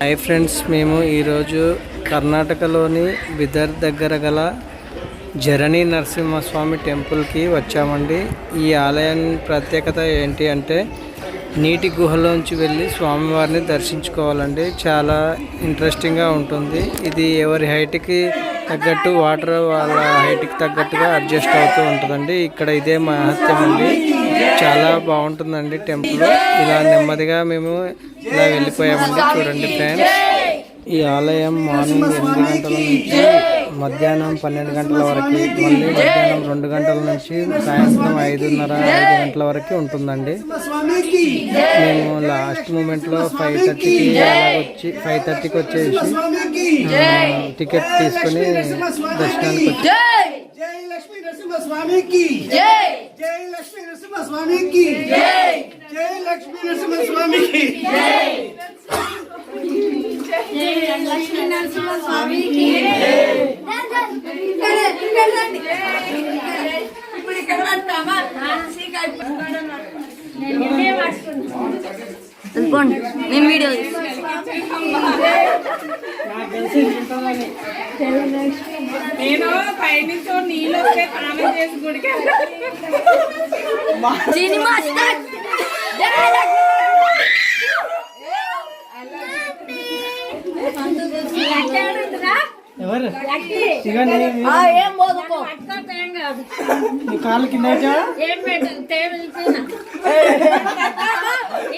Hi friends, మేము ఈరోజు కర్ణాటకలోని బిదర్ దగ్గర గల జరణి నరసింహస్వామి టెంపుల్కి వచ్చామండి. ఈ ఆలయం ప్రత్యేకత ఏంటి అంటే నీటి గుహలోంచి వెళ్ళి స్వామివారిని దర్శించుకోవాలండి. చాలా ఇంట్రెస్టింగ్గా ఉంటుంది. ఇది ఎవరి హైట్కి తగ్గట్టు వాటర్ వాళ్ళ హైట్కి తగ్గట్టుగా అడ్జస్ట్ అవుతూ ఉంటుందండి. ఇక్కడ ఇదే మహత్యం అండి. చాలా బాగుంటుందండి టెంపుల్. ఇలా నెమ్మదిగా మేము ఇలా వెళ్ళిపోయామండి. చూడండి ఫ్రెండ్స్, ఈ ఆలయం మార్నింగ్ 8 గంటల నుంచి మధ్యాహ్నం 12 గంటల వరకు, మళ్ళీ మధ్యాహ్నం 2 గంటల నుంచి సాయంత్రం 5:30, 5 గంటల వరకు ఉంటుందండి. మేము లాస్ట్ మూమెంట్లో 5:30కి వచ్చేసి టికెట్ తీసుకొని దర్శనానికి వచ్చి జై లక్ష్మీ నరసింహస్వామికి జై, జై లక్ష్మీ నరసింహస్వామికి జై, జై లక్ష్మీ నరసింహస్వామికి జై, జై లక్ష్మీ నరసింహస్వామికి ఇప్పుడు ఇక్కడ పడతామా? నేను వీడియో నేను పైనుంచి నీళ్ళు వస్తే స్నానం చేసి గుడికి కాళ్ళు కింద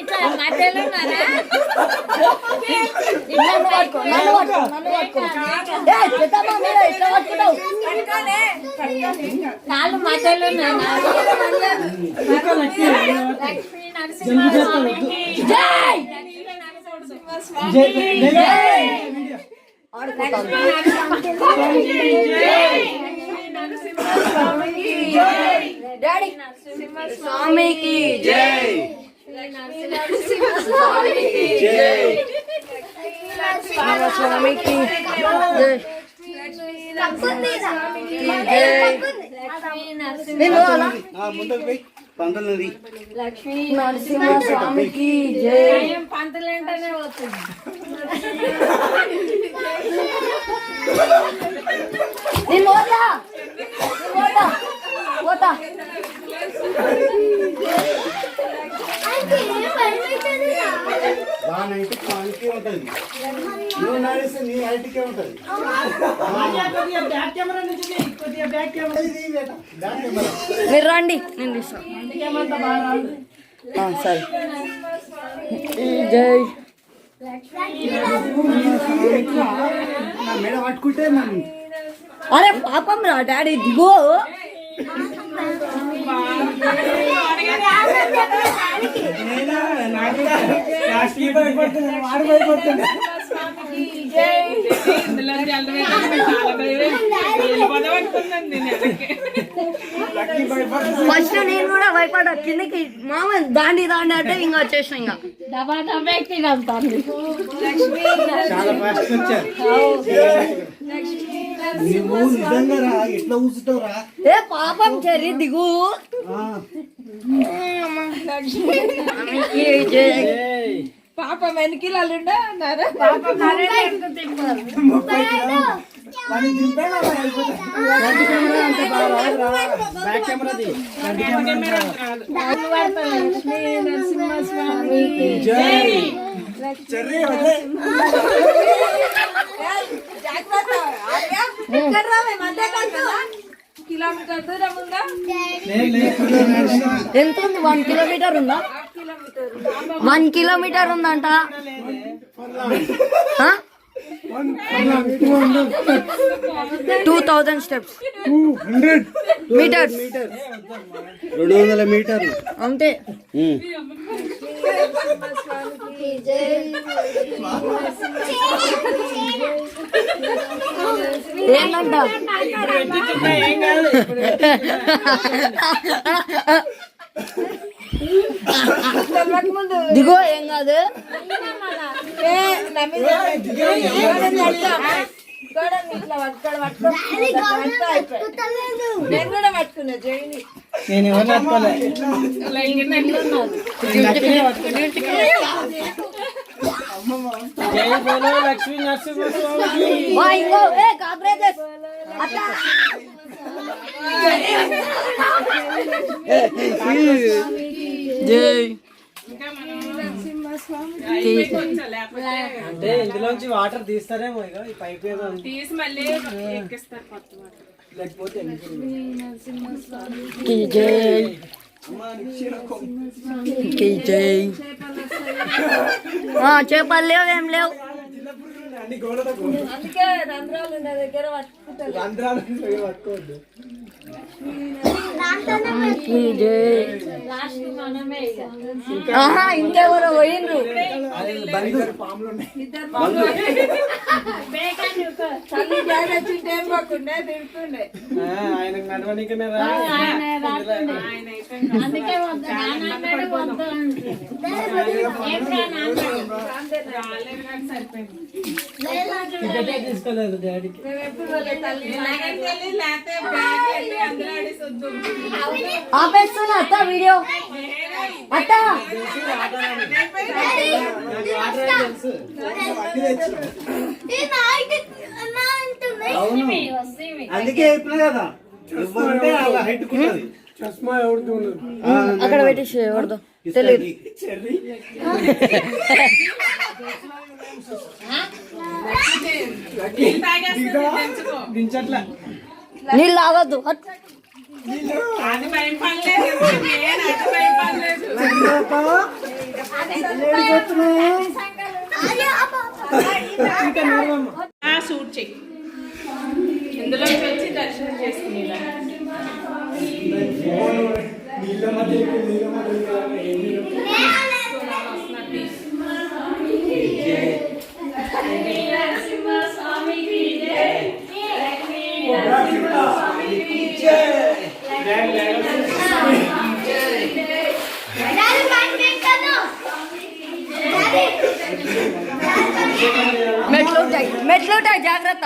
ఇట్లా మధ్యలో కాళ్ళు మధ్యలో లక్ష్మీ నరసింహస్వామికి జై, స్వామికి జై, స్వామికి లక్ష్మీ నరసింహస్వామికి జై. పంతులేంటనే వస్తుంది. మీరు రండి, నేను తీస్తాను. సరే. జై అరే పాపం రా డాడీ, దిగో. ఫస్ట్ నేను కూడా భయపడ్డా, కిందకి మామ దాండి దాండి అంటే ఇంకా వచ్చేసిన ఇంకా ఏ పాపం చెర్రి దిగు. పాప వెనకిలాలుండా కిలోమీటర్ దూరం ఉందా? ఎంత ఉంది? 1 కిలోమీటర్ ఉందా? 1 కిలోమీటర్ ఉందంట. 2000 స్టెప్స్, 200 మీటర్స్, 200 మీటర్లు అంతే. ఏంటంట దిగో, ఏం కాదు. నేను ఎవరిని జై బోలో లక్ష్మీ నరసింహస్వామికి వా ఇంకో ఏ కాక్రోచెస్ అత్త జై ఇంకా మనం అయిపోయింది, లేకపోతే అంటే ఇందులోంచి వాటర్ తీస్తారేమో ఇక ఈ పైప్ ఏదో ఉంది. తీసి మళ్ళీ ఎక్కిస్తారు కొత్త మాట. లేకపోతే కి జై కి జై చేపలు లేవు ఏం లేవు అన్ని గోడలకు అందుకే రంధ్రాలు ఉన్న దగ్గర పట్టుకుంటారు రంధ్రాలు పట్టుకోవద్దు. ఇంకెవరో పోయిండ్రు పాములు ఉన్నాయి. ఆయనకు నడవనికనే రా. ఆయన అయిపోయింది రాలేదు కానీ సరిపోయింది. టికెటే తీసుకోలేదు డాడీకి. ఇలాగని తెలియదు, లేకపోతే బ్యాగ్ వెళ్ళి అందరూ ఆడేసి వద్దు. ఆపేస్తున్నా అత్త వీడియో అత్త నాకు వాటర్ తెలుసు. అన్ని తెచ్చు. అవును. అందుకే చెప్పిన కదా ఎవరంటే అలా హైట్ కుట్టది. చస్మా ఎవరితో అక్కడ పెట్టేసి ఎవరిదో తెలియదు నీళ్ళు తాగేస్తుంది, తెచ్చుకో. దించట్లా. నీళ్ళు తాగొద్దు అది భయం పడలేదు, నేను అది భయం పడలేదు. షూట్ చెయ్యి, ఇందులో వచ్చి దర్శనం చేసుకునేలా. మెట్లు ఉంటాయి జాగ్రత్త